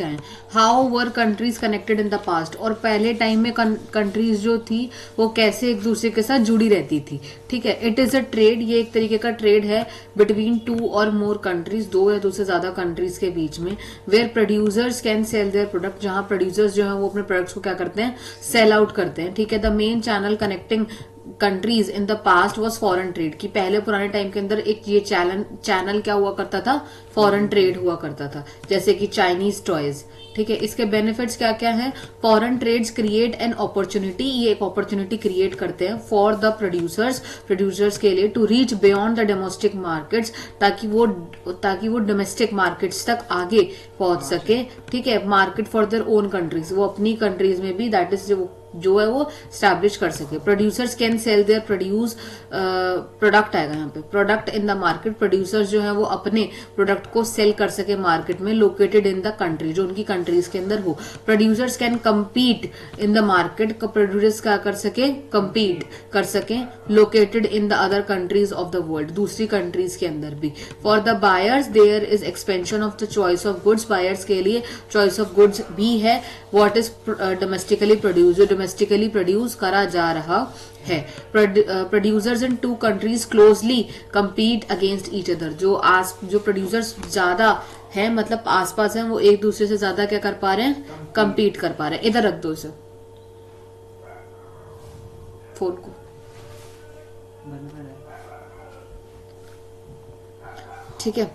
क्या हैं, how were countries connected in the past, और पहले टाइम में कंट्रीज जो थी वो कैसे एक दूसरे के साथ जुड़ी रहती थी, ठीक है। इट इज अ ट्रेड, ये एक तरीके का ट्रेड है बिटवीन 2 और मोर कंट्रीज, 2 या 2 से ज्यादा कंट्रीज के बीच में, where producers can sell their product, जहां प्रोड्यूसर्स जो है वो अपने प्रोडक्ट्स को क्या करते हैं, सेल आउट करते हैं, ठीक है। The main channel connecting countries in the past was foreign trade, की पहले पुराने टाइम के अंदर एक ये चैनल क्या हुआ करता था, फॉरेन ट्रेड हुआ करता था, जैसे कि चाइनीज टॉयज, ठीक है। इसके बेनिफिट्स क्या क्या हैं, foreign trades create an opportunity, ये एक अपॉर्चुनिटी क्रिएट करते हैं फॉर द प्रोड्यूसर्स के लिए to reach beyond the domestic markets, ताकि वो डोमेस्टिक मार्केट्स तक आगे पहुंच सके, ठीक है। Market for their own countries, वो अपनी कंट्रीज में भी दैट इज जो है वो स्टैब्लिश कर सके। Producers can sell their product आएगा यहाँ पे, product in the market, producers जो है वो अपने प्रोडक्ट को सेल कर सके मार्केट में, लोकेटेड इन द कंट्री, जो उनकी कंट्रीज के अंदर हो। Producers can compete in the market, producers क्या कर सके, कम्पीट कर सके, located in the other countries of the world, दूसरी कंट्रीज के अंदर भी। For the buyers there is expansion of the choice of goods, buyers के लिए चॉइस ऑफ गुड्स भी है, what is domestically produce, domestically produce करा जा रहा है। Producers in 2 countries closely compete against each other, जो प्रोड्यूसर्स ज्यादा है, मतलब आसपास हैं, वो एक दूसरे से ज्यादा क्या कर पा रहे हैं, कम्पीट कर पा रहे हैं। इधर रख दो इसे, फोन को, ठीक है।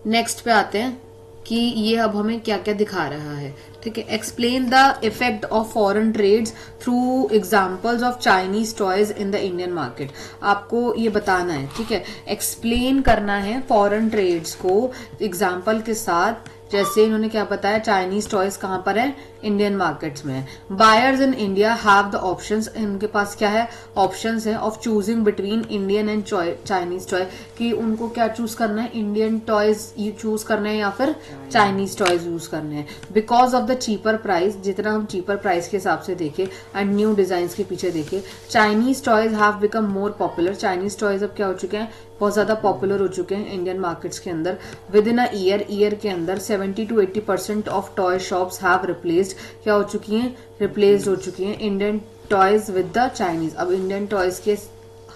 नेक्स्ट पे आते हैं कि ये अब हमें क्या क्या दिखा रहा है, ठीक है। Explain the effect of foreign trades through examples of Chinese toys in the Indian market, आपको ये बताना है, ठीक है। एक्सप्लेन करना है फॉरेन ट्रेड्स को एग्जांपल के साथ, जैसे इन्होंने क्या बताया, चाइनीज टॉयज कहां पर है, इंडियन मार्केट्स में है। Buyers in India have the options, इनके पास क्या है, ऑप्शंस है, of choosing between Indian and Chinese toy, कि उनको क्या चूज करना है, इंडियन टॉयज चूज करना है या फिर चाइनीज टॉयज यूज करने हैं। Because of the cheaper price, जितना हम चीपर प्राइस के हिसाब से देखें एंड न्यू डिजाइन के पीछे देखें, Chinese toys have become more popular, Chinese toys अब क्या हो चुके हैं, बहुत ज्यादा पॉपुलर हो चुके हैं इंडियन मार्केट्स के अंदर। विद इन अ ईयर के अंदर 70 to 80% of toy shops have replaced, क्या हो चुकी हैं, रिप्लेस्ड हो चुकी हैं Indian toys with the Chinese. अब इंडियन टॉयज के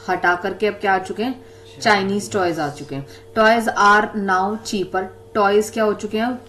हटा करके अब क्या आ चुके हैं, चाइनीज टॉयज आ चुके हैं। Toys are now cheaper, toys क्या हो चुके हैं,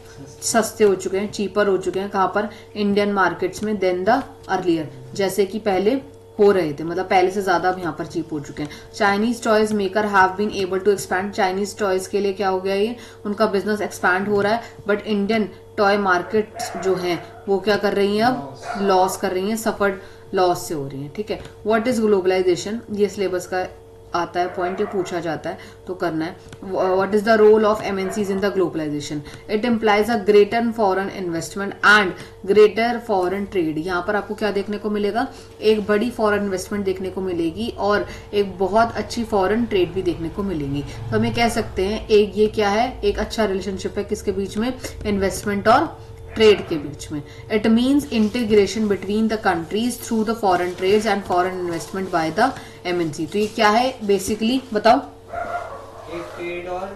सस्ते हो चुके हैं, चीपर हो चुके हैं, कहां पर, इंडियन मार्केट्स में, देन द अर्लियर, जैसे कि पहले हो रहे थे, मतलब पहले से ज्यादा अब यहाँ पर चीप हो चुके हैं। Chinese toys maker have been able to expand, Chinese toys के लिए क्या हो गया, ये उनका बिजनेस एक्सपैंड हो रहा है, बट इंडियन टॉय मार्केट जो है वो क्या कर रही है, अब लॉस कर रही है, सफर लॉस से हो रही है, ठीक है। व्हाट इज ग्लोबलाइजेशन, ये सिलेबस का आता है पॉइंट, ये पूछा जाता है तो करना है। What is the role of MNCs in the globalisation, it implies a greater foreign investment and greater foreign trade, यहाँ पर आपको क्या देखने को मिलेगा, एक बड़ी फॉरेन इन्वेस्टमेंट देखने को मिलेगी और एक बहुत अच्छी फॉरेन ट्रेड भी देखने को मिलेगी। तो हम ये कह सकते हैं एक ये क्या है, एक अच्छा रिलेशनशिप है किसके बीच में, इन्वेस्टमेंट और ट्रेड के बीच में। It means integration between the countries through the foreign trades and foreign investment by the MNC. तो ये क्या है बेसिकली, बताओ, एक ट्रेड और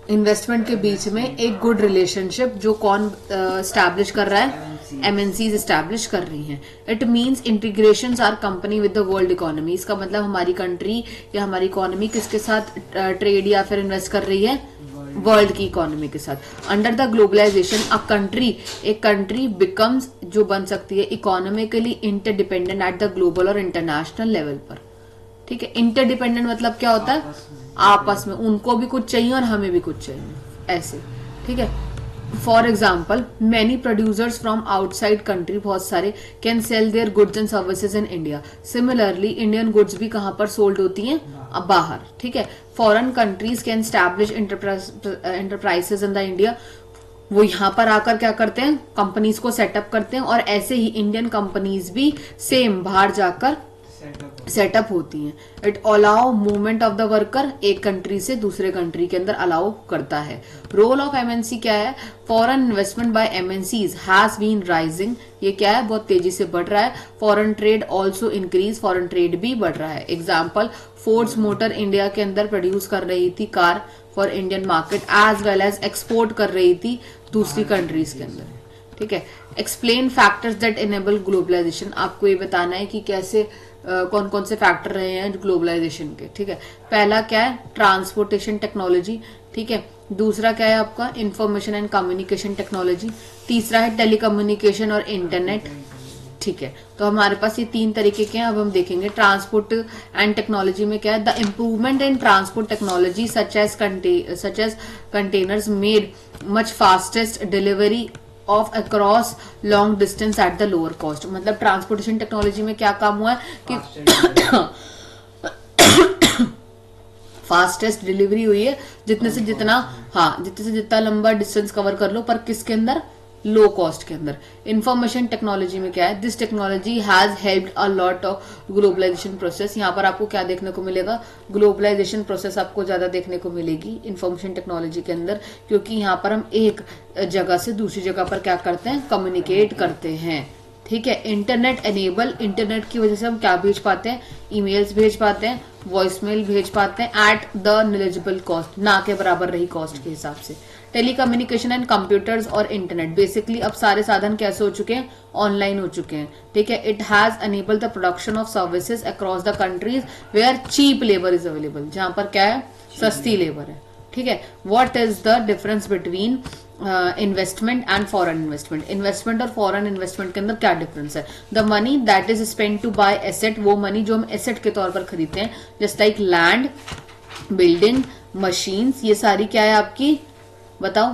इन्वेस्टमेंट के बीच में एक गुड रिलेशनशिप, जो कौन स्टैब्लिश कर रहा है, एमएनसीज स्टैब्लिश कर रही हैं। It means integration our company with the world economy, इसका मतलब हमारी कंट्री या हमारी इकोनॉमी किसके साथ ट्रेड या फिर इन्वेस्ट कर रही है, वर्ल्ड की इकोनॉमी के साथ। अंडर द ग्लोबलाइजेशन एक कंट्री बिकम्स, जो बन सकती है economically interdependent at the global और इंटरनेशनल लेवल पर, ठीक है। इंटरडिपेंडेंट मतलब क्या होता है, आपस में उनको भी कुछ चाहिए और हमें भी कुछ चाहिए, ऐसे, ठीक है। For example many producers from outside country, बहुत सारे, can sell their goods and services in India. Similarly Indian goods भी कहां पर सोल्ड होती हैं, अब बाहर, ठीक है। Foreign countries can establish enterprises in the India, वो यहाँ पर आकर क्या करते हैं, कंपनीज को सेटअप करते हैं, और ऐसे ही इंडियन कंपनीज भी सेम बाहर जाकर सेटअप होती हैं। It allow movement of the worker, एक कंट्री से दूसरे कंट्री के अंदर अलाउ करता है। रोल ऑफ एमएनसी क्या है, foreign investment by MNCs has been rising, ये क्या है, बहुत तेजी से बढ़ रहा है। Foreign trade also increase, foreign trade भी बढ़ रहा है। एग्जाम्पल, फोर्ड्स मोटर इंडिया के अंदर प्रोड्यूस कर रही थी car for Indian market, as well as export कर रही थी दूसरी कंट्रीज के अंदर। ठीक है। Explain factors that enable globalisation, आपको ये बताना है कि कैसे कौन कौन से फैक्टर रहे हैं ग्लोबलाइजेशन के, ठीक है। पहला क्या है, ट्रांसपोर्टेशन टेक्नोलॉजी, ठीक है। दूसरा क्या है आपका, इंफॉर्मेशन एंड कम्युनिकेशन टेक्नोलॉजी। तीसरा है टेलीकम्युनिकेशन और इंटरनेट, ठीक है। तो हमारे पास ये 3 तरीके के हैं। अब हम देखेंगे ट्रांसपोर्ट एंड टेक्नोलॉजी में क्या है, the improvement in transport technology such as containers made much fastest delivery of across long distance at the lower cost. मतलब ट्रांसपोर्टेशन टेक्नोलॉजी में क्या काम हुआ है कि फास्टेस्ट डिलीवरी हुई है, जितने से जितना लंबा डिस्टेंस कवर कर लो, पर किसके अंदर, लो कॉस्ट के अंदर। इंफॉर्मेशन टेक्नोलॉजी में क्या है, this technology has helped a lot of globalisation process. यहाँ पर आपको क्या देखने को मिलेगा, ग्लोबलाइजेशन प्रोसेस आपको ज्यादा देखने को मिलेगी इंफॉर्मेशन टेक्नोलॉजी के अंदर, क्योंकि यहाँ पर हम एक जगह से दूसरी जगह पर क्या करते हैं, कम्युनिकेट करते हैं, ठीक है। इंटरनेट एनेबल, इंटरनेट की वजह से हम क्या भेज पाते हैं, ईमेल्स भेज पाते हैं, वॉइसमेल भेज पाते हैं एट द नेग्लिजिबल कॉस्ट, ना के बराबर रही कॉस्ट के हिसाब से। टेलीकम्युनिकेशन एंड कंप्यूटर्स और इंटरनेट, बेसिकली अब सारे साधन कैसे हो चुके हैं, ऑनलाइन हो चुके हैं, ठीक है। It has enabled the production of services across the countries where cheap labour is available, जहां पर क्या है, सस्ती लेबर है, ठीक है। What is the difference between investment and foreign investment, investment और फॉरेन इन्वेस्टमेंट के अंदर क्या डिफरेंस है। The money that is spend to buy asset, वो मनी जो हम एसेट के तौर पर खरीदते हैं, just like land, building, machines, ये सारी क्या है आपकी, बताओ,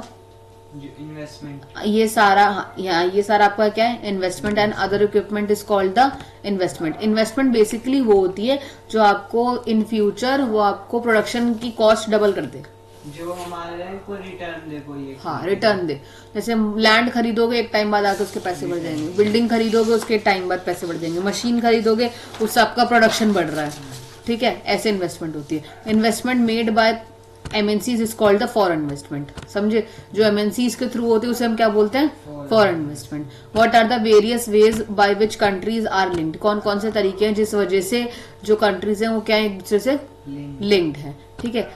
इन्वेस्टमेंट, ये सारा, ये सारा आपका क्या है, investment and other equipment is called the investment. Investment basically वो होती है जो आपको इन फ्यूचर वो आपको प्रोडक्शन की कॉस्ट डबल कर दे, जो हमारे को रिटर्न दे, कोई रिटर्न दे। जैसे लैंड खरीदोगे, एक टाइम बाद आके उसके पैसे बढ़ जाएंगे, बिल्डिंग खरीदोगे, उसके टाइम बाद पैसे बढ़ जाएंगे, मशीन खरीदोगे, उससे आपका प्रोडक्शन बढ़ रहा है, ठीक है। ऐसे इन्वेस्टमेंट होती है। Investment made by MNCs is called the foreign investment, समझे। जो एमएनसीज के थ्रू होते हैं उसे हम क्या बोलते हैं, foreign investment. What are the various ways by which countries are linked, कौन कौन से तरीके हैं जिस वजह से जो कंट्रीज हैं वो क्या एक दूसरे से लिंक्ड है, ठीक है।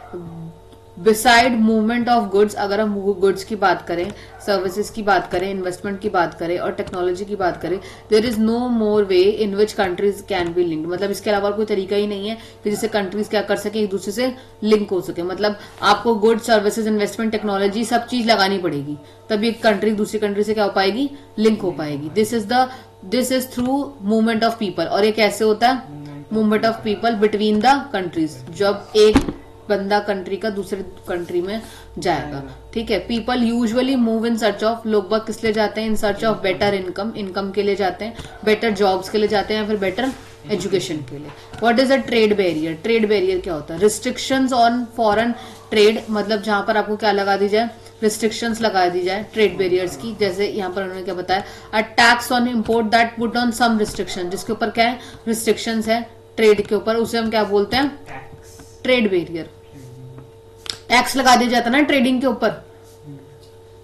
बिसाइड मूवमेंट ऑफ गुड्स, अगर हम गुड्स की बात करें, सर्विसेज की बात करें, इन्वेस्टमेंट की बात करें और टेक्नोलॉजी की बात करें, there is no more way in which countries can be linked, मतलब इसके अलावा कोई तरीका ही नहीं है कि जिससे कंट्रीज क्या कर सके, एक दूसरे से लिंक हो सके। मतलब आपको गुड्स, सर्विसेज, इन्वेस्टमेंट, टेक्नोलॉजी सब चीज लगानी पड़ेगी, तभी एक कंट्री दूसरी कंट्री से क्या हो पाएगी, लिंक हो पाएगी। This is through movement of people, और ये कैसे होता है, movement of people between the countries, जब एक बंदा कंट्री का दूसरे कंट्री में जाएगा, ठीक है। People usually move in search of, लोग बाग किस लिए जाते हैं, in search of better income, income के लिए जाते हैं, बेटर जॉब्स के लिए जाते हैं, या फिर बेटर एजुकेशन के लिए। What is a trade barrier, trade barrier क्या होता है, रिस्ट्रिक्शंस ऑन फॉरेन ट्रेड, मतलब जहां पर आपको क्या लगा दी जाए, रिस्ट्रिक्शंस लगा दी जाए ट्रेड बैरियर्स की। जैसे यहाँ पर उन्होंने क्या बताया, a tax on import that put on some restriction, जिसके ऊपर क्या है, रिस्ट्रिक्शंस है ट्रेड के ऊपर, उसे हम क्या बोलते हैं, ट्रेड बैरियर। टैक्स लगा दिया जाता है ना ट्रेडिंग के ऊपर,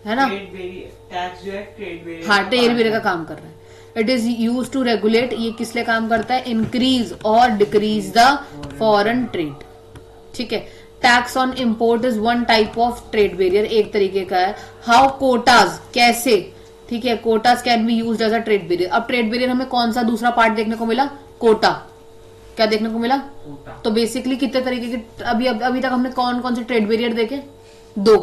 है ना, टैक्स जो है ट्रेड बैरियर, हाँ ट्रेड बैरियर का काम कर रहा है। It is use to regulate, ये किस लिए काम करता है, इंक्रीज और डिक्रीज द फॉरेन ट्रेड, ठीक है। Tax on import is one type of trade barrier, एक तरीके का है। हाउ कोटाज, कैसे, ठीक है, quotas can be used as a trade barrier. अब ट्रेड बैरियर हमें कौन सा दूसरा पार्ट देखने को मिला, कोटा, क्या देखने को मिला, तो बेसिकली कितने तरीके के, अभी तक हमने कौन कौन से ट्रेड बैरियर देखे, दो।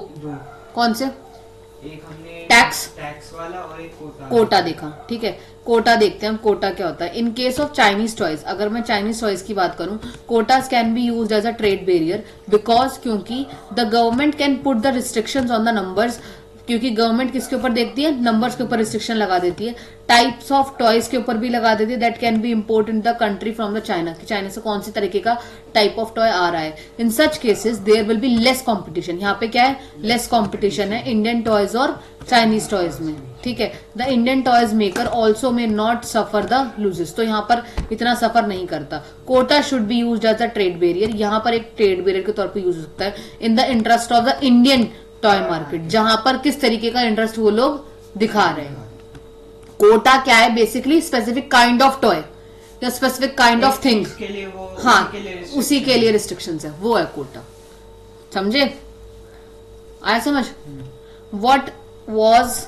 कौन से, एक हमने टैक्स वाला और एक कोटा देखा, ठीक है। कोटा देखते हैं हम, कोटा क्या होता है। In case of Chinese toys, अगर मैं चाइनीज टॉयज की बात करूं, quotas can be used as a trade barrier because, क्योंकि the government can put the restrictions on the numbers, क्योंकि गवर्नमेंट किसके ऊपर देखती है, नंबर्स के ऊपर रिस्ट्रिक्शन लगा देती है। टाइप्स ऑफ टॉयज के ऊपर भी लगा देती है, that can be import in the country from the China, कि चाइना से कौन सी तरीके का टाइप ऑफ टॉय आ रहा है। In such cases there will be less competition, यहाँ पे क्या है, लेस कॉम्पिटिशन है इंडियन टॉयज और चाइनीज टॉयज में, ठीक है। The Indian toys maker also may not suffer the losses, तो यहाँ पर इतना सफर नहीं करता। Quota should be used as a trade barrier, यहाँ पर एक ट्रेड बैरियर के तौर पर यूज हो सकता है in the interest of the Indian toy market, जहां पर किस तरीके का इंटरेस्ट वो लोग दिखा रहे हैं। कोटा क्या है, basically specific kind of toy या स्पेसिफिक काइंड ऑफ थिंग, हाँ उसी के लिए रिस्ट्रिक्शंस है, वो है कोटा, समझे, आया समझ। What was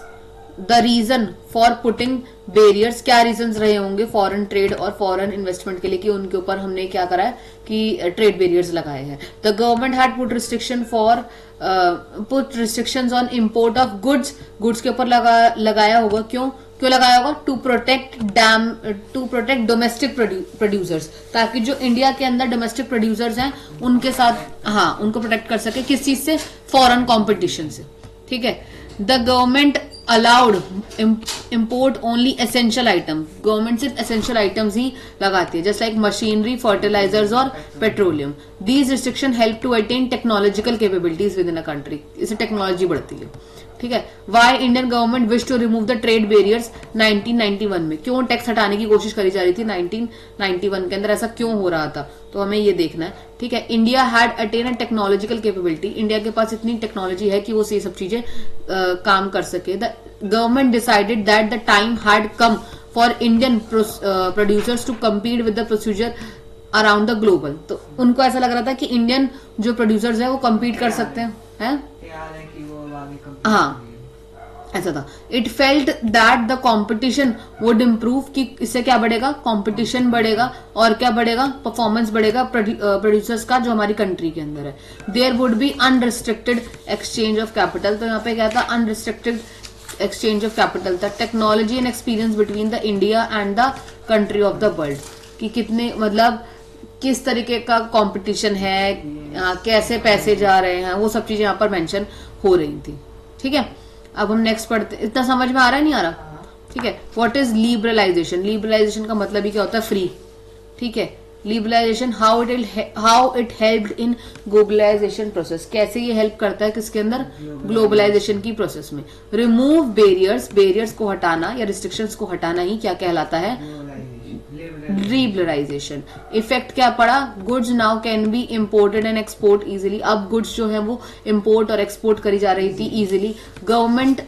the reason for putting barriers, क्या रीजंस रहे होंगे फॉरेन ट्रेड और फॉरेन इन्वेस्टमेंट के लिए कि उनके ऊपर हमने क्या करा है कि ट्रेड बेरियर्स लगाए हैं. The government had put restrictions on import of goods के ऊपर लगाया होगा. क्यों लगाया होगा? टू प्रोटेक्ट डोमेस्टिक प्रोड्यूसर्स, ताकि जो इंडिया के अंदर डोमेस्टिक प्रोड्यूसर्स हैं उनके साथ उनको प्रोटेक्ट कर सके. किस चीज से? फॉरेन कॉम्पिटिशन से. ठीक है. The government allowed import only essential item, government सिर्फ एसेंशियल आइटम्स ही लगाती है, जस्ट लाइक मशीनरी, फर्टिलाइजर्स और petroleum. These restriction help to attain technological capabilities within a country, इससे टेक्नोलॉजी बढ़ती है. ठीक है. Why Indian government wish to remove the trade barriers 1991 में, क्यों टैक्स हटाने की कोशिश करी जा रही थी 1991 के अंदर, ऐसा क्यों हो रहा था, तो हमें ये देखना है. ठीक है. India had attain a technological capability, India के पास इतनी टेक्नोलॉजी है कि वो ये सब चीजें काम कर सके. The government decided that the time had come for Indian producers to compete with the procedure around the global. तो उनको ऐसा लग रहा था कि इंडियन जो प्रोड्यूसर्स है वो कम्पीट कर सकते हैं. हाँ, ऐसा था. It felt that the competition would improve, कि इससे क्या बढ़ेगा? कॉम्पिटिशन बढ़ेगा और क्या बढ़ेगा? परफॉर्मेंस बढ़ेगा प्रोड्यूसर्स का जो हमारी कंट्री के अंदर है. There would be unrestricted exchange of capital, तो यहाँ पे क्या था? अनरिस्ट्रिक्टेड एक्सचेंज ऑफ कैपिटल था. Technology and experience between the India and the country of the world, कि कितने मतलब किस तरीके का कंपटीशन है, कैसे पैसे जा रहे हैं, वो सब चीजें यहाँ पर मेंशन हो रही थी. ठीक है. अब हम नेक्स्ट पढ़ते. इतना समझ में आ रहा है? नहीं आ रहा? ठीक है. What is liberalisation? लिबरलाइजेशन का मतलब ही क्या होता है? फ्री. ठीक है. Liberalisation how it helped in globalisation process, कैसे ये हेल्प करता है किसके अंदर? ग्लोबलाइजेशन की प्रोसेस में. रिमूव बेरियर्स को हटाना या रिस्ट्रिक्शंस को हटाना ही क्या कहलाता है? लिबरलाइजेशन. इफेक्ट क्या पड़ा? Goods now can be imported and export easily, अब गुड्स जो है वो इम्पोर्ट और एक्सपोर्ट करी जा रही थी easily. Government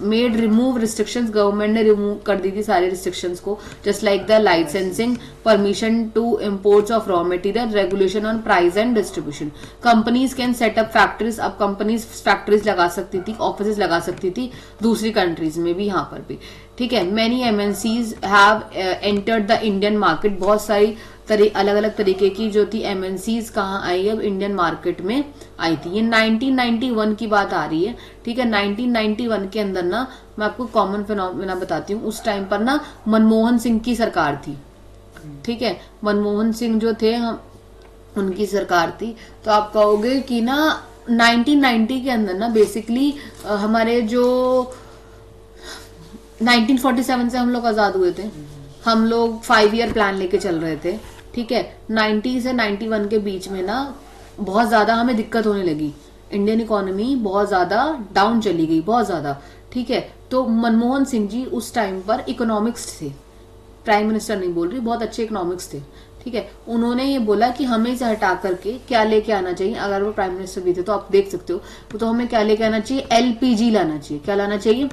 made remove restrictions, government ने रिमूव कर दी थी सारे रिस्ट्रिक्शंस को, just like the licensing, permission to imports of raw material, regulation on price and distribution. Companies can set up factories, अब कंपनीज फैक्ट्रीज लगा सकती थी, ऑफिस लगा सकती थी दूसरी कंट्रीज में भी, यहाँ पर भी. ठीक है. Many MNCs have entered the Indian market, बहुत सारी अलग अलग तरीके की जो थी एमएनसीज कहाँ आई? अब इंडियन मार्केट में आई थी. ये 1991 की बात आ रही है. ठीक है. 1991 के अंदर ना मैं आपको कॉमन फिनोमेना बताती हूँ. उस टाइम पर ना मनमोहन सिंह की सरकार थी. ठीक है. मनमोहन सिंह जो थे, हम उनकी सरकार थी. तो आप कहोगे कि ना 1990 के अंदर ना बेसिकली हमारे जो 1947 से हम लोग आजाद हुए थे, हम लोग 5 ईयर प्लान लेके चल रहे थे. ठीक है. 90 से 91 के बीच में ना बहुत ज्यादा हमें दिक्कत होने लगी, इंडियन इकोनॉमी बहुत ज्यादा डाउन चली गई, बहुत ज्यादा. ठीक है. तो मनमोहन सिंह जी उस टाइम पर इकोनॉमिक्स थे, प्राइम मिनिस्टर नहीं बोल रही, बहुत अच्छे इकोनॉमिक्स थे. ठीक है. उन्होंने ये बोला कि हमें इसे हटा करके क्या लेके आना चाहिए, अगर वो प्राइम मिनिस्टर भी थे तो आप देख सकते हो, तो हमें क्या लेके आना चाहिए? एलपीजी लाना चाहिए. क्या लाना चाहिए?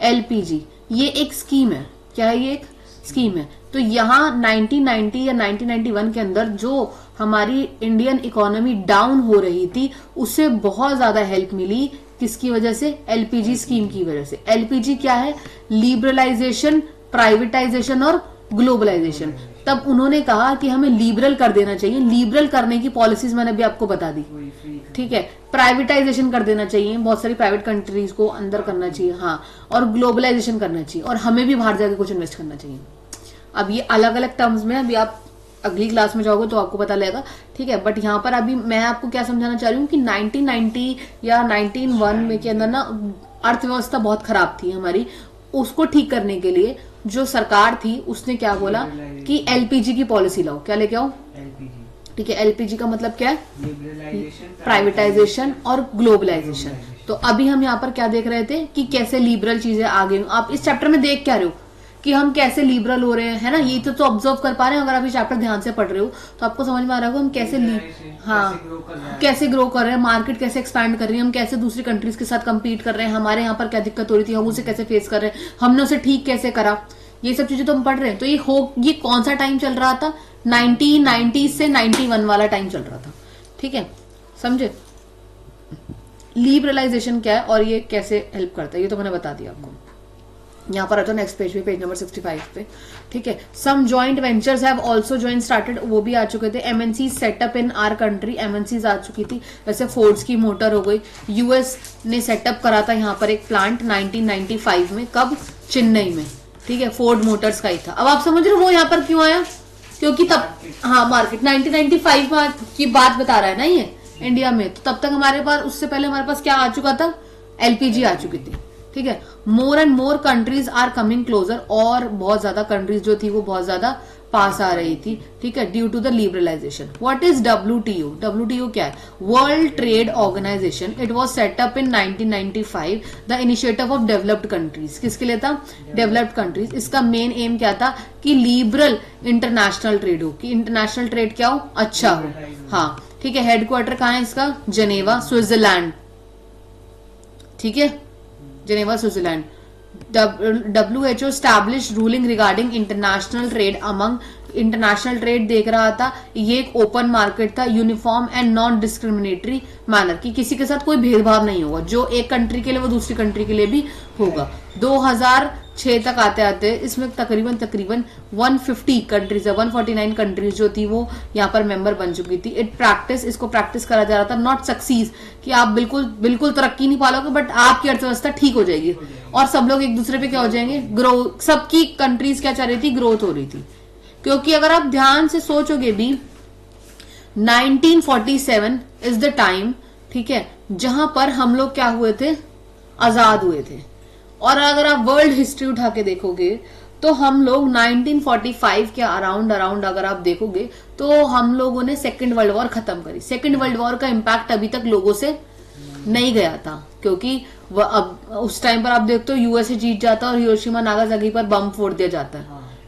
एलपीजी. ये एक स्कीम है. क्या है? ये एक स्कीम है. तो यहाँ 1990 या 1991 के अंदर जो हमारी इंडियन इकोनॉमी डाउन हो रही थी, उससे बहुत ज्यादा हेल्प मिली. किसकी वजह से? एलपीजी स्कीम की वजह से. एलपीजी क्या है? लिबरलाइजेशन, प्राइवेटाइजेशन और ग्लोबलाइजेशन. तब उन्होंने कहा कि हमें लिबरल कर देना चाहिए. लिबरल करने की पॉलिसीज मैंने अभी आपको बता दी. ठीक है. प्राइवेटाइजेशन कर देना चाहिए, बहुत सारी प्राइवेट कंट्रीज को अंदर करना चाहिए. हाँ. और ग्लोबलाइजेशन करना चाहिए, और हमें भी बाहर जाकर कुछ इन्वेस्ट करना चाहिए. अब ये अलग अलग टर्म्स में, अभी आप अगली क्लास में जाओगे तो आपको पता लगेगा. ठीक है. बट यहाँ पर अभी मैं आपको क्या समझाना चाह रही हूँ कि 1990 या 1991 में के अंदर ना अर्थव्यवस्था बहुत खराब थी हमारी. उसको ठीक करने के लिए जो सरकार थी उसने क्या बोला कि एलपीजी की पॉलिसी लाओ. क्या लेके आओ? ठीक है. एलपीजी का मतलब क्या है? प्राइवेटाइजेशन और ग्लोबलाइजेशन. तो अभी हम यहाँ पर क्या देख रहे थे कि कैसे लिबरल चीजें आ गई. आप इस चैप्टर में देख क्या रहे हो कि हम कैसे लिबरल हो रहे हैं, है ना? ये तो ऑब्जर्व कर पा रहे हैं. अगर आप ये चैप्टर ध्यान से पढ़ रहे हो तो आपको समझ में आ रहा होगा हम कैसे कैसे ग्रो कर रहे हैं, मार्केट कैसे एक्सपैंड कर रही है, हम कैसे दूसरी कंट्रीज के साथ कम्पीट कर रहे हैं, हमारे यहाँ पर क्या दिक्कत हो रही थी, हम उसे कैसे फेस कर रहे हैं, हमने उसे ठीक कैसे करा. ये सब चीजें तो हम पढ़ रहे हैं. तो ये कौन सा टाइम चल रहा था? 1990 से 91 वाला टाइम चल रहा था. ठीक है. समझे? लिबरलाइजेशन क्या है और ये कैसे हेल्प करता है, ये तो मैंने बता दिया आपको. यहाँ पर आता नेक्स्ट पेज पे, पेज नंबर 65 पे, ठीक है। Some joint ventures have also join started, वो भी आ चुके थे। MNC setup in our country, MNCs आ चुकी थी, जैसे फोर्ड्स की मोटर हो गई। यूएस ने सेटअप करा था यहाँ पर एक प्लांट 1995 में, कब? चेन्नई में, ठीक है, फोर्ड मोटर्स का ही था। अब आप समझ रहे हो वो यहाँ पर क्यों आया, क्योंकि तब, हाँ, मार्केट 1995 में की बात बता रहा है ना ये इंडिया में, तो तब तक हमारे पास, उससे पहले हमारे पास क्या आ चुका था? एलपीजी आ चुकी थी, ठीक है। More and more countries are coming closer, और बहुत ज्यादा कंट्रीज जो थी वो बहुत ज्यादा पास आ रही थी, ठीक है, due to the liberalisation. What is WTO? WTO क्या है? World trade organisation. It was set up in 1995, the initiative of developed countries. किसके लिए था? Developed countries. इसका मेन एम क्या था? कि लिबरल इंटरनेशनल ट्रेड हो, कि इंटरनेशनल ट्रेड क्या हो? अच्छा हो, हाँ, ठीक है। हेडक्वार्टर कहाँ है इसका? जेनेवा, स्विट्जरलैंड, ठीक है, Geneva, Switzerland. WHO established ruling regarding international trade among, international trade देख रहा था, ये एक ओपन मार्केट था, uniform and non discriminatory manner, की किसी के साथ कोई भेदभाव नहीं होगा, जो एक कंट्री के लिए वो दूसरी कंट्री के लिए भी होगा। 2006 तक आते आते इसमें तकरीबन 150 कंट्रीज, 149 कंट्रीज जो थी वो यहाँ पर मेंबर बन चुकी थी। इसको प्रैक्टिस करा जा रहा था, नॉट सक्सीज, कि आप बिल्कुल तरक्की नहीं पालोगे, बट आपकी अर्थव्यवस्था ठीक हो जाएगी और सब लोग एक दूसरे पे क्या हो जाएंगे? ग्रो। सबकी कंट्रीज क्या चाह रही थी? ग्रोथ हो रही थी। क्योंकि अगर आप ध्यान से सोचोगे भी, 1947 इज द टाइम, ठीक है, जहां पर हम लोग क्या हुए थे? आजाद हुए थे। और अगर आप वर्ल्ड हिस्ट्री उठा के देखोगे तो हम लोग 1945 के अराउंड अगर आप देखोगे तो हम लोगों ने सेकेंड वर्ल्ड वॉर खत्म करी। सेकेंड वर्ल्ड वॉर का इम्पैक्ट अभी तक लोगों से नहीं गया था, क्योंकि अब उस टाइम पर आप देखते हो यूएसए जीत जाता है और हिरोशिमा नागासाकी पर बम फोड़ दिया जाता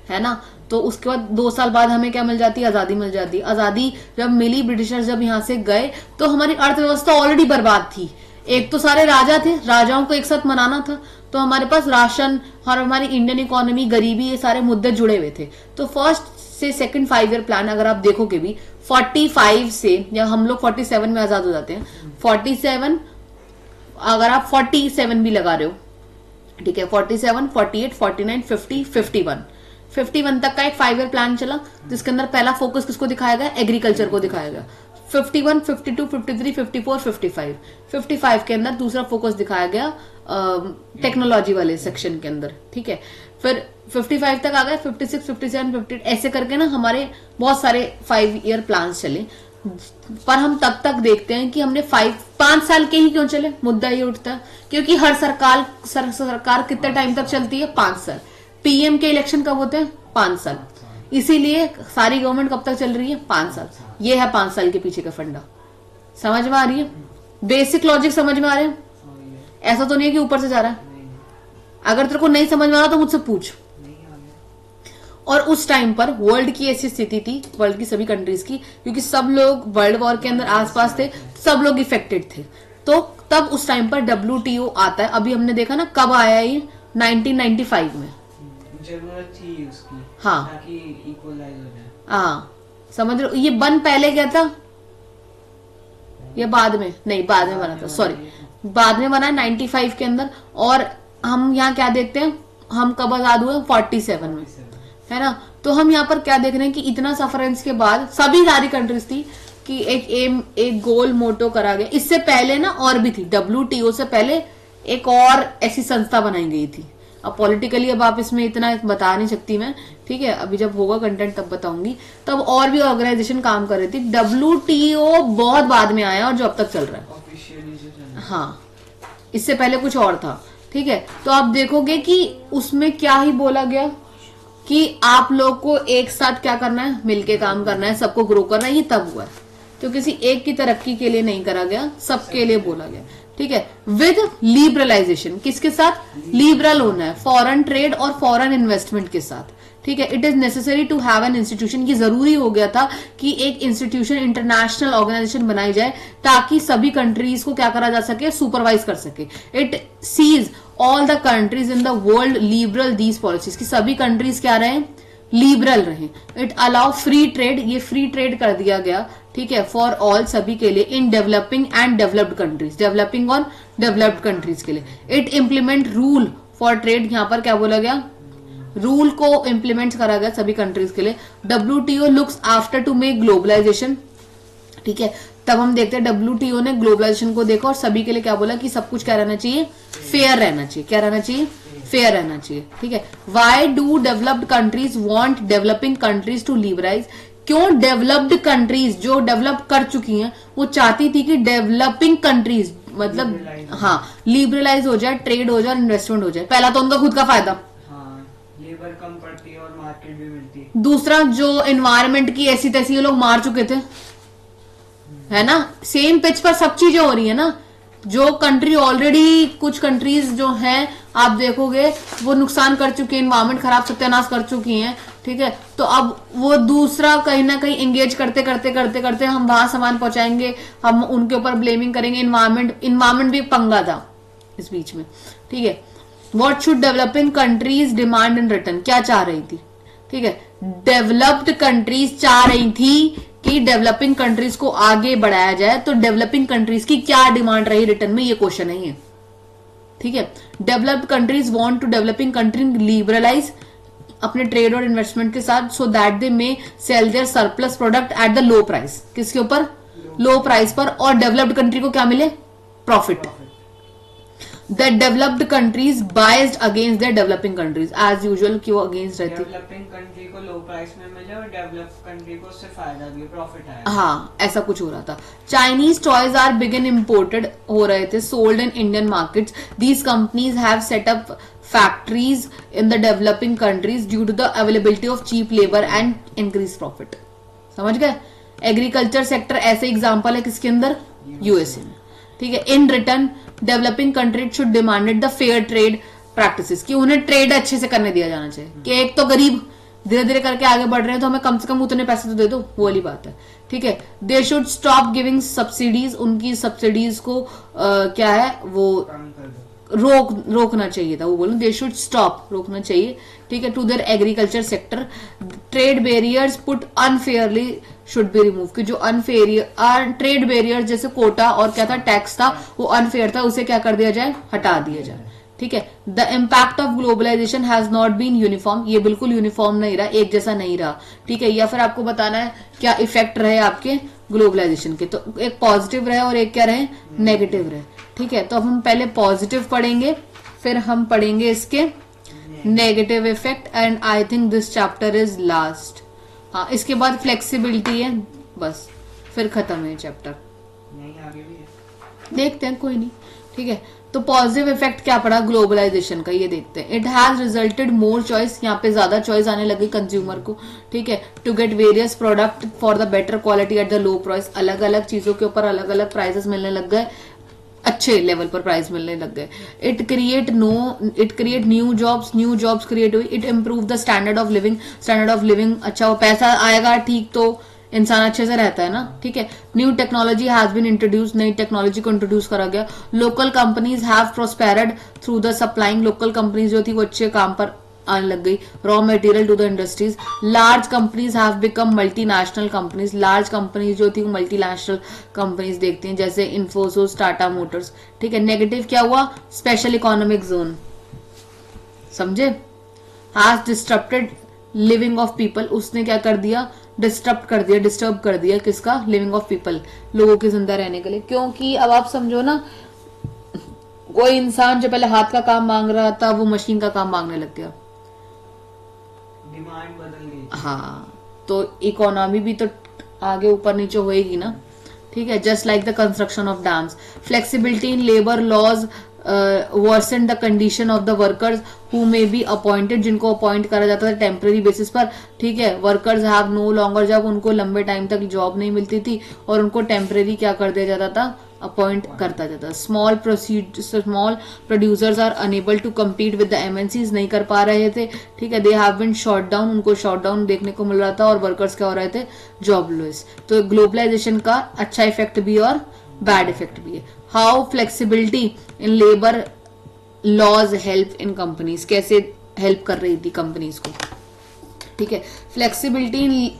है ना। तो उसके बाद 2 साल बाद हमें क्या मिल जाती है? आजादी मिल जाती है। आजादी जब मिली, ब्रिटिशर्स जब यहाँ से गए, तो हमारी अर्थव्यवस्था ऑलरेडी बर्बाद थी। एक तो सारे राजा थे, राजाओं को एक साथ मनाना था, तो हमारे पास राशन और हमारी इंडियन इकोनॉमी, गरीबी, ये सारे मुद्दे जुड़े हुए थे। तो फर्स्ट से सेकंड 5 ईयर प्लान अगर आप देखोगे भी, 45 से, या हम लोग 47 में आजाद हो जाते हैं, 47, अगर आप 47 भी लगा रहे हो, ठीक है, 47, 48, 49, 50, 51 तक का एक 5 ईयर प्लान चला, जिसके अंदर पहला फोकस किसको दिखाया गया? एग्रीकल्चर को दिखाया गया। 51, 52, 53, 54, 55, 55 के अंदर दूसरा फोकस दिखाया गया टेक्नोलॉजी वाले सेक्शन के अंदर, ठीक है। फिर 55 तक आ गए, 56, 57, 58, ऐसे करके ना हमारे बहुत सारे 5 ईयर प्लान चले। पर हम तब तक देखते हैं कि हमने 5 साल के ही क्यों चले? मुद्दा ये उठता है क्योंकि हर सरकार कितने टाइम तक चलती है? 5 साल। पीएम के इलेक्शन कब होते हैं? 5 साल। इसीलिए सारी गवर्नमेंट कब तक चल रही है? 5 साल। ये है 5 साल के पीछे का फंडा। समझ में आ रही है? बेसिक लॉजिक समझ में आ रहे हैं? ऐसा तो नहीं है कि ऊपर से जा रहा है। अगर तेरे को नहीं समझ में आ रहा तो मुझसे पूछ। और उस टाइम पर वर्ल्ड की ऐसी स्थिति थी, वर्ल्ड की सभी कंट्रीज की, क्योंकि सब लोग वर्ल्ड वॉर के अंदर आसपास थे, सब लोग इफेक्टेड थे। तो तब उस टाइम पर WTO आता है। अभी हमने देखा ना कब आया ये? 1995 में। जरूरत थी उसकी, हाँ, ताकि इक्वलाइज हो जाए। हाँ, समझ रहे हो? ये बन पहले क्या था? ये बाद में? नहीं, बाद में बना था, सॉरी, बाद में बना 95 के अंदर। और हम यहाँ क्या देखते हैं? हम कब आजाद हुए? 47 में, है ना। तो हम यहाँ पर क्या देख रहे हैं कि इतना सफरेंस के बाद सभी सारी कंट्रीज थी कि एक गोल मोटो करा गया। इससे पहले ना और भी थी, WTO से पहले एक और ऐसी संस्था बनाई गई थी। अब पॉलिटिकली अब आप इसमें इतना बता नहीं सकती मैं, ठीक है, अभी जब होगा कंटेंट तब बताऊंगी। तब और भी ऑर्गेनाइजेशन काम कर रही थी। WTO बहुत बाद में आया और जो अब तक चल रहा है। हाँ, इससे पहले कुछ और था, ठीक है। तो आप देखोगे कि उसमें क्या ही बोला गया कि आप लोग को एक साथ क्या करना है? मिलके काम करना है, सबको ग्रो करना है। ये तब हुआ है, तो किसी एक की तरक्की के लिए नहीं करा गया, सबके लिए बोला गया, ठीक है। विद लिबरलाइजेशन, किसके साथ? लिबरल होना है, फॉरेन ट्रेड और फॉरेन इन्वेस्टमेंट के साथ, ठीक है। It is necessary to have an institution, की जरूरी हो गया था कि एक इंस्टीट्यूशन, इंटरनेशनल ऑर्गेनाइजेशन बनाई जाए ताकि सभी कंट्रीज को क्या करा जा सके? सुपरवाइज कर सके। It sees all the countries in the world liberal these policies, की सभी कंट्रीज क्या रहे? लिबरल रहे। इट अलाउ फ्री ट्रेड, ये फ्री ट्रेड कर दिया गया, ठीक है, फॉर ऑल, सभी के लिए, in developing and developed countries, developing और डेवलप्ड कंट्रीज के लिए। It implement rule for trade, यहाँ पर क्या बोला गया, रूल को इम्प्लीमेंट करा गया सभी कंट्रीज के लिए। WTO looks after to make globalisation, ठीक है, तब हम देखते हैं WTO ने ग्लोबलाइजेशन को देखा और सभी के लिए क्या बोला कि सब कुछ क्या रहना चाहिए, फेयर रहना चाहिए। क्या रहना चाहिए, फेयर रहना चाहिए, ठीक है। Why do developed countries want developing countries to liberalise, क्यों डेवलप्ड कंट्रीज जो डेवलप कर चुकी हैं वो चाहती थी कि डेवलपिंग कंट्रीज मतलब हाँ लिबरलाइज हो जाए, ट्रेड हो जाए, इन्वेस्टमेंट हो जाए। पहला तो उनका खुद का फायदा, लेबर कम पड़ती है और मार्केट भी मिलती है। दूसरा जो एनवायरमेंट की ऐसी तैसी ये लोग मार चुके थे, है ना, सेम पिच पर सब चीजें हो रही है ना। जो कंट्री ऑलरेडी, कुछ कंट्रीज जो हैं आप देखोगे वो नुकसान कर चुकी हैं, एनवायरमेंट खराब सत्यानाश कर चुकी हैं, ठीक है, तो अब वो दूसरा कहीं ना कहीं एंगेज करते करते करते करते हम वहां सामान पहुंचाएंगे, हम उनके ऊपर ब्लेमिंग करेंगे। इन्वायरमेंट भी पंगा था इस बीच में, ठीक है। What should developing countries demand in return, क्या चाह रही थी, ठीक है, डेवलप्ड कंट्रीज चाह रही थी कि डेवलपिंग कंट्रीज को आगे बढ़ाया जाए, तो डेवलपिंग कंट्रीज की क्या डिमांड रही रिटर्न में, ये क्वेश्चन है ये, ठीक है। Developed countries want to developing country liberalise अपने ट्रेड और इन्वेस्टमेंट के साथ, so that they may sell their surplus product at the low price, किसके ऊपर, लो प्राइस पर, और डेवलप्ड कंट्री को क्या मिले, profit. The developed countries biased against the developing countries, as usual क्यों अगेंस्ट रहती, डेवलपिंग कंट्री को लो प्राइस में मिले और डेवलप्ड कंट्री को उससे फायदा भी, प्रॉफिट आया। हाँ ऐसा कुछ हो रहा था। Chinese toys are begin imported हो रहे थे, sold in Indian markets, these companies have set up factories in the developing countries due to the availability of cheap labour and increase profit. समझ गए। एग्रीकल्चर सेक्टर ऐसे example है किसके अंदर, USA में, ठीक है। In return developing country should demanded the fair trade practices, कि उन्हें ट्रेड अच्छे से करने दिया जाना चाहिए, कि एक तो गरीब धीरे धीरे करके आगे बढ़ रहे हैं तो हमें कम से कम उतने पैसे तो दे दो, वो वाली बात है, ठीक है। They should stop giving subsidies, उनकी सब्सिडीज को क्या है वो रोकना चाहिए था, वो बोलूं दे शुड स्टॉप, रोकना चाहिए, ठीक है, to their agriculture sector. Trade barriers put unfairly should be remove, कि जो अनफेयर ट्रेड बैरियर जैसे कोटा और क्या था, टैक्स था, वो अनफेयर था, उसे क्या कर दिया जाए, हटा दिया जाए, ठीक है। The impact of globalisation has not been uniform, ये बिल्कुल यूनिफॉर्म नहीं रहा, एक जैसा नहीं रहा, ठीक है। या फिर आपको बताना है क्या इफेक्ट रहे आपके ग्लोबलाइजेशन के, तो एक पॉजिटिव रहे और एक क्या रहे, नेगेटिव रहे, ठीक है। तो अब हम पहले पॉजिटिव पढ़ेंगे, फिर हम पढ़ेंगे इसके negative effect, and I think this chapter is last. हाँ इसके बाद फ्लेक्सिबिलिटी है, बस फिर खत्म है चैप्टर, नहीं आगे भी है, देखते हैं कोई नहीं, ठीक है। तो पॉजिटिव इफेक्ट क्या पड़ा ग्लोबलाइजेशन का, ये देखते हैं। It has resulted more choice, यहाँ पे ज्यादा चॉइस आने लगी कंज्यूमर को, ठीक है, to get various product for the better quality at the low price, अलग अलग चीजों के ऊपर अलग अलग प्राइसेस मिलने लग गए, अच्छे लेवल पर प्राइस मिलने लग गए। It create new jobs create हुई। It improve the standard of living, अच्छा वो पैसा आएगा ठीक तो इंसान अच्छे से रहता है ना, ठीक है। New technology has been introduce, नई टेक्नोलॉजी को इंट्रोड्यूस करा गया। Local companies have prospered through the supplying, local companies जो थी वो अच्छे काम पर आने लग गई। Raw material to the industries, large companies have become multinational companies, large companies जो थी वो मल्टीनेशनल कंपनीज देखती हैं, जैसे इन्फोसिस, टाटा मोटर्स, ठीक है। नेगेटिव क्या हुआ, स्पेशल इकोनॉमिक जोन, समझे, has disturbed living of people, उसने क्या कर दिया, डिस्टर्ब कर दिया किसका, लिविंग ऑफ पीपल, लोगों के जिंदा रहने के लिए। क्योंकि अब आप समझो ना, कोई इंसान जो पहले हाथ का काम मांग रहा था वो मशीन का काम मांगने लग गया, डिमांड बदल गई, हाँ, तो इकोनॉमी भी तो आगे ऊपर नीचे होएगी ना, ठीक है। Just like the construction of dams. Flexibility in labour laws versus the condition of the workers who may be appointed, जिनको अपॉइंट करा जाता था टेम्पररी बेसिस पर, ठीक है। Workers have no longer job, उनको लंबे टाइम तक जॉब नहीं मिलती थी और उनको टेम्पररी क्या कर दिया जाता था, अपॉइंट करता जाता। Small producers are unable to compete with the MNCs, नहीं कर पा रहे थे, ठीक है। They have been shot down, उनको शॉट डाउन देखने को मिल रहा था, और वर्कर्स क्या हो रहे थे, जॉबलेस। तो ग्लोबलाइजेशन का अच्छा इफेक्ट भी और बैड इफेक्ट भी है। How flexibility in labour laws help in companies, कैसे हेल्प कर रही थी कंपनीज को, ठीक है। Flexibility in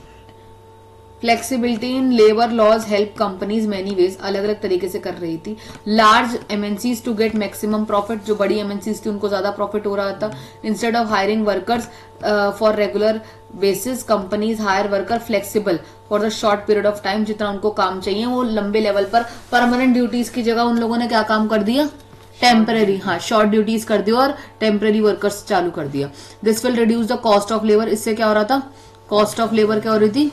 flexibility in labour laws help companies many ways, अलग अलग तरीके से कर रही थी. Large MNCs to get maximum profit, जो बड़ी एमएनसीज थी उनको ज्यादा प्रॉफिट हो रहा था. Instead of hiring workers for regular basis, companies hire worker flexible for the short period of time, जितना उनको काम चाहिए वो लंबे लेवल पर. परमानेंट ड्यूटीज की जगह उन लोगों ने क्या काम कर दिया, टेम्पररी, हाँ शॉर्ट ड्यूटीज कर दिया और टेम्पररी वर्कर्स चालू कर दिया. This will reduce the cost of labour. इससे क्या हो रहा था, कॉस्ट ऑफ लेबर क्या हो रही थी,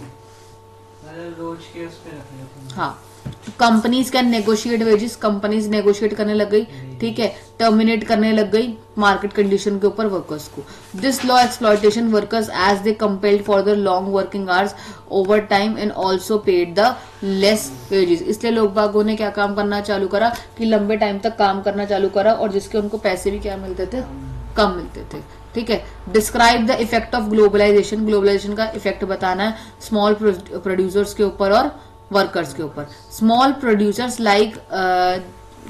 रोज के उस पे रख लेते हैं. हाँ. Companies can negotiate wages, companies negotiate करने लग गई, ठीक है, टर्मिनेट करने लग गई मार्केट कंडीशन के ऊपर वर्कर्स को. This law exploitation workers as they compelled for the long working hours over time and also paid the less wages. इसलिए लोग बागों ने क्या काम करना चालू करा कि लंबे टाइम तक काम करना चालू करा और जिसके उनको पैसे भी क्या मिलते थे, कम मिलते थे. ठीक है. Describe the effect of globalisation, globalisation का इफेक्ट बताना है स्मॉल प्रोड्यूसर्स के ऊपर और वर्कर्स के ऊपर. स्मॉल प्रोड्यूसर्स लाइक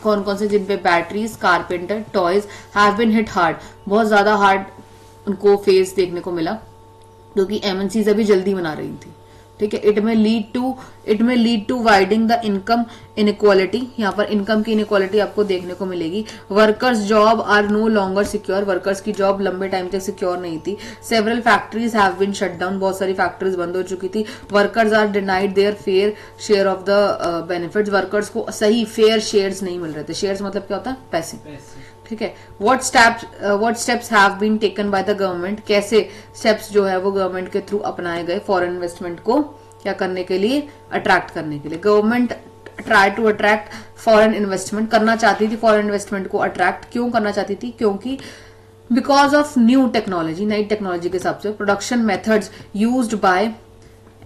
कौन कौन से, जिन पे batteries, carpenter, toys have been hit hard, बहुत ज्यादा हार्ड उनको फेस देखने को मिला क्योंकि एमएनसीज अभी जल्दी बना रही थी. ठीक है. It may lead to widening the income inequality, यहाँ पर इनकम की इनइक्वालिटी आपको देखने को मिलेगी. Workers job are no longer secure, workers की जॉब लंबे टाइम तक सिक्योर नहीं थी. Several factories have been shut down, बहुत सारी फैक्ट्रीज बंद हो चुकी थी. Workers are denied their fair share of the benefits, workers को सही फेयर शेयर्स नहीं मिल रहे थे. शेयर्स मतलब क्या होता है, पैसे. ठीक है. What steps have been taken by the government, कैसे स्टेप्स जो है वो गवर्नमेंट के थ्रू अपनाए गए फॉरेन इन्वेस्टमेंट को क्या करने के लिए, अट्रैक्ट करने के लिए. Government try to attract foreign investment, करना चाहती थी फॉरेन इन्वेस्टमेंट को अट्रैक्ट. क्यों करना चाहती थी, क्योंकि बिकॉज ऑफ न्यू टेक्नोलॉजी, नई टेक्नोलॉजी के हिसाब से production methods used by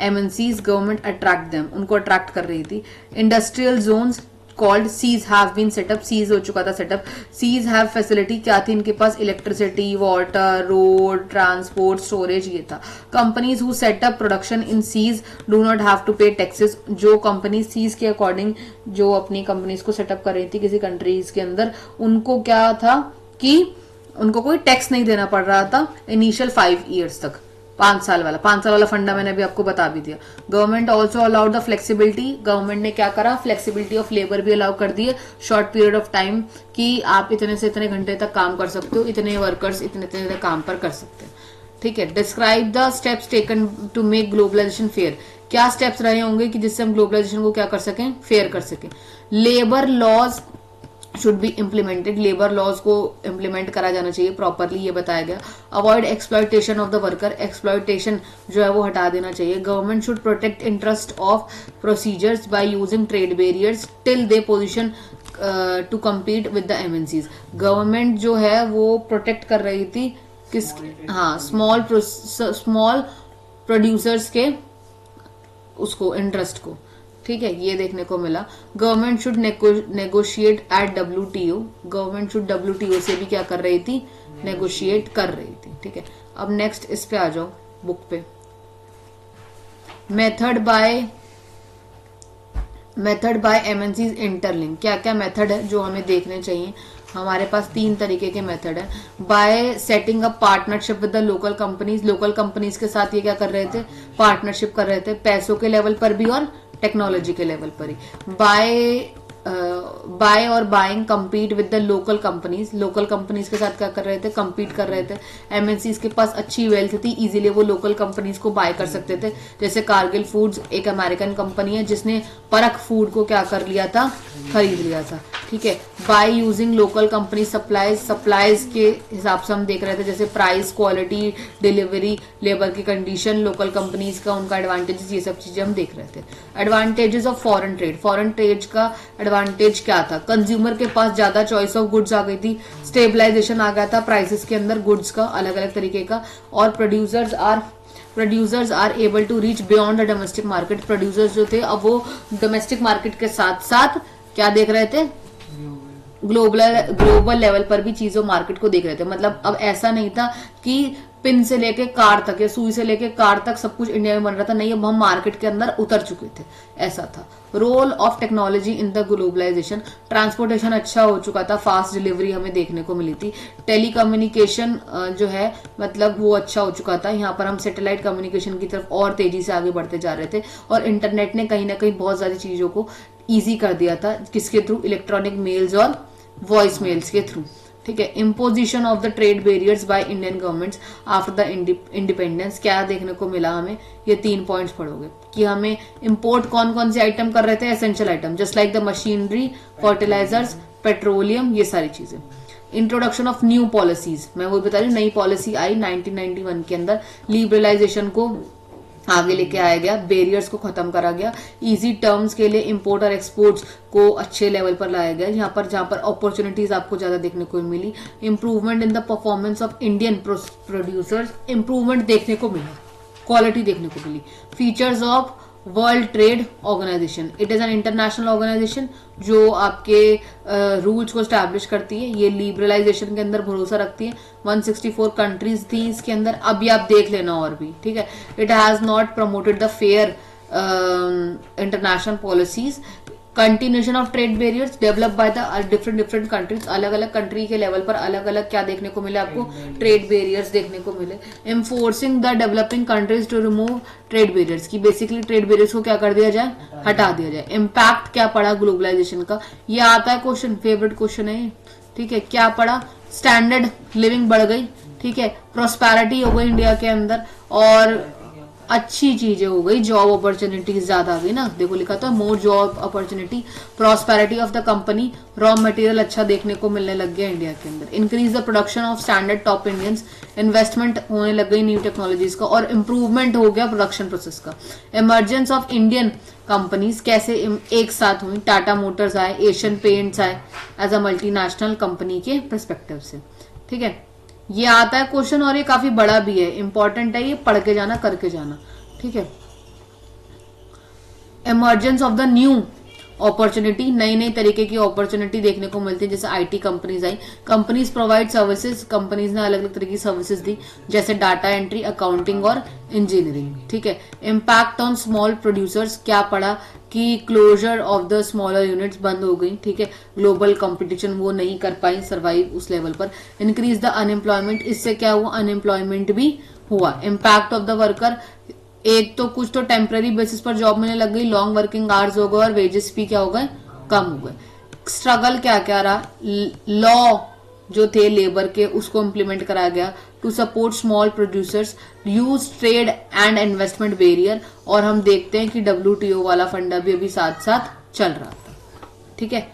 MNCs, government attract them, उनको अट्रैक्ट कर रही थी. Industrial zones called SEZ have been set up, SEZ हो चुका था सेटअप. सीज हैव फैसिलिटी, क्या थी इनके पास, electricity, water, road, transport, storage, ये था. Companies who setup production in SEZs do not have to pay taxes, जो कंपनी सीज के अकॉर्डिंग जो अपनी कंपनीज को सेटअप कर रही थी किसी कंट्रीज के अंदर, उनको क्या था कि उनको कोई टैक्स नहीं देना पड़ रहा था इनिशियल 5 ईयर्स तक. 5 साल वाला फंडा मैंने अभी आपको बता भी दिया. Government also allowed the flexibility, government ने क्या करा, फ्लेक्सिबिलिटी ऑफ लेबर भी अलाउ कर दी है, शॉर्ट पीरियड ऑफ टाइम कि आप इतने से इतने घंटे तक काम कर सकते हो, इतने वर्कर्स इतने इतने काम पर कर सकते हैं. ठीक है. Describe the steps taken to make globalisation fair, क्या स्टेप्स रहे होंगे कि जिससे हम ग्लोबलाइजेशन को क्या कर सकें, फेयर कर सकें. Labour laws should be implemented, labour laws को इम्प्लीमेंट करा जाना चाहिए प्रॉपरली, ये बताया गया. Avoid exploitation of the worker, exploitation जो है वो हटा देना चाहिए. Government should protect interest of procedures by using trade barriers till they position to compete with the MNCs. Government जो है वो प्रोटेक्ट कर रही थी किस, हाँ, स्मॉल प्रोड्यूसर्स के उसको, इंटरेस्ट को. ठीक है, ये देखने को मिला. Government should negotiate at WTO, government should WTO से भी क्या कर रही थी, नेगोशिएट कर रही थी. ठीक है. अब नेक्स्ट इस पे आ जाओ, बुक पे. मेथड बाय एमएनसीज इंटरलिंक, क्या क्या मेथड है जो हमें देखने चाहिए. हमारे पास 3 तरीके के मेथड है. Bye setting up partnership with the local companies के साथ ये क्या कर रहे थे, पार्टनरशिप कर रहे थे, पैसों के लेवल पर भी और टेक्नोलॉजी के लेवल पर ही. बाय और buying compete with the local companies के साथ क्या कर रहे थे, कम्पीट कर रहे थे. एमएनसीज के पास अच्छी वेल्थ थी, इजीली वो लोकल कंपनीज को बाय कर सकते थे. जैसे कारगिल फूड्स एक अमेरिकन कंपनी है जिसने परख फूड को क्या कर लिया था, खरीद लिया था. ठीक है. By using local company supplies के हिसाब से हम देख रहे थे, जैसे प्राइस, क्वालिटी, डिलीवरी, लेबर की कंडीशन, लोकल कंपनीज का उनका एडवांटेजेस, ये सब चीजें हम देख रहे थे. एडवांटेजेस ऑफ फॉरेन ट्रेड का एडवांटेज क्या था, कंज्यूमर के पास ज्यादा चॉइस ऑफ गुड्स आ गई थी, स्टेबलाइजेशन आ गया था प्राइसेस के अंदर गुड्स का अलग अलग तरीके का. और producers are able to reach beyond the domestic market. Producers जो थे अब वो डोमेस्टिक मार्केट के साथ साथ क्या देख रहे थे, ग्लोबल लेवल पर भी चीजों मार्केट को देख रहे थे. मतलब अब ऐसा नहीं था कि पिन से लेके कार तक या सुई से लेके कार तक सब कुछ इंडिया में बन रहा था, नहीं अब हम मार्केट के अंदर उतर चुके थे, ऐसा था। Role of technology in the globalisation, transportation अच्छा हो चुका था, फास्ट डिलीवरी हमें देखने को मिली थी, टेलीकम्युनिकेशन जो है मतलब वो अच्छा हो चुका था, यहाँ पर हम सैटेलाइट कम्युनिकेशन की तरफ और तेजी से आगे बढ़ते जा रहे थे, और इंटरनेट ने कहीं ना कहीं बहुत सारी चीजों को ईजी कर दिया था, किसके थ्रू, इलेक्ट्रॉनिक मेल्स और वॉइस मेल्स के थ्रू, ठीक है। Imposition of the trade barriers by Indian governments after the independence, क्या देखने को मिला हमें, ये 3 पॉइंट्स पढ़ोगे कि हमें इंपोर्ट कौन कौन से आइटम कर रहे थे, essential item just like the machinery, fertilisers, petroleum, ये सारी चीजें। इंट्रोडक्शन ऑफ न्यू पॉलिसीज, मैं वो बता रही हूँ, नई पॉलिसी आई 1991 के अंदर, लिबरलाइजेशन को आगे लेके आया गया, बैरियर्स को खत्म करा गया, इजी टर्म्स के लिए इंपोर्ट और एक्सपोर्ट्स को अच्छे लेवल पर लाया गया, जहां पर अपॉर्चुनिटीज आपको ज्यादा देखने को मिली। Improvement in the performance of Indian producers, improvement देखने को मिला, क्वालिटी देखने को मिली। Features of World trade organisation, it is an international organisation जो आपके रूल्स को स्टैब्लिश करती है, ये लिबरलाइजेशन के अंदर भरोसा रखती है। 164 कंट्रीज थी इसके अंदर, अभी आप देख लेना और भी, ठीक है। It has not promoted the fair international policies, continuation of trade barriers develop by the different countries, अलग अलग कंट्री के लेवल पर अलग अलग क्या देखने को मिले आपको, ट्रेड बैरियर्स देखने को मिले। Enforcing the developing countries to remove trade barriers, की बेसिकली ट्रेड बैरियर्स को क्या कर दिया जाए, हटा दिया जाए। इम्पैक्ट क्या पड़ा ग्लोबलाइजेशन का, ये आता है क्वेश्चन, फेवरेट क्वेश्चन है ये, ठीक है। क्या पड़ा, स्टैंडर्ड लिविंग बढ़ गई, ठीक है, प्रोस्पेरिटी हो गई इंडिया के अंदर, और अच्छी चीजें हो गई, जॉब अपॉर्चुनिटीज ज्यादा आ गई ना, देखो लिखा था more job opportunity, prosperity of the company, raw material अच्छा देखने को मिलने लग गया इंडिया के अंदर, increase the production of standard top Indians, investment होने लग गई न्यू टेक्नोलॉजीज का, और इम्प्रूवमेंट हो गया प्रोडक्शन प्रोसेस का। इमरजेंस ऑफ इंडियन कंपनीज कैसे एक साथ हुई, टाटा मोटर्स आए, एशियन पेंट्स आए एज अ मल्टीनेशनल कंपनी के परस्पेक्टिव से, ठीक है। ये आता है क्वेश्चन और ये काफी बड़ा भी है, इंपॉर्टेंट है, ये पढ़ के जाना, करके जाना, ठीक है। Emergence of the new opportunity, नई नई तरीके की अपॉर्चुनिटी देखने को मिलती है, जैसे आईटी कंपनीज आई, कंपनीज प्रोवाइड सर्विसेज, कंपनीज ने अलग अलग तरह की सर्विसेज दी, जैसे डाटा एंट्री, अकाउंटिंग और इंजीनियरिंग, ठीक है। इम्पैक्ट ऑन स्मॉल प्रोड्यूसर्स, क्या पड़ा कि closure of the smaller units बंद हो गई, ठीक है, ग्लोबल कंपटीशन वो नहीं कर पाई सर्वाइव उस लेवल पर। इंक्रीज द अनएम्प्लॉयमेंट, इससे क्या हुआ, अनएम्प्लॉयमेंट भी हुआ। इम्पैक्ट ऑफ द वर्कर, एक तो कुछ तो टेम्पररी बेसिस पर जॉब मिलने लग गई, लॉन्ग वर्किंग आवर्स हो गए और वेजेस भी क्या हो गए, कम हो गए। स्ट्रगल क्या क्या रहा, लॉ जो थे लेबर के उसको इम्प्लीमेंट कराया गया to support small producers, use trade and investment barrier, और हम देखते हैं कि WTO वाला फंडा भी अभी साथ साथ चल रहा था, ठीक है।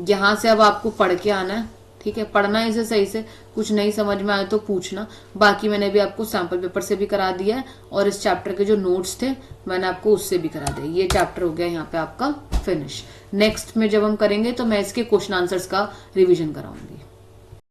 यहां से अब आपको पढ़ के आना है, ठीक है, पढ़ना इसे सही से, कुछ नहीं समझ में आए तो पूछना, बाकी मैंने भी आपको सैंपल पेपर से भी करा दिया है, और इस चैप्टर के जो नोट्स थे मैंने आपको उससे भी करा दिया। ये चैप्टर हो गया यहाँ पे आपका फिनिश। नेक्स्ट में जब हम करेंगे तो मैं इसके क्वेश्चन आंसर्स का रिवीजन कराऊंगी।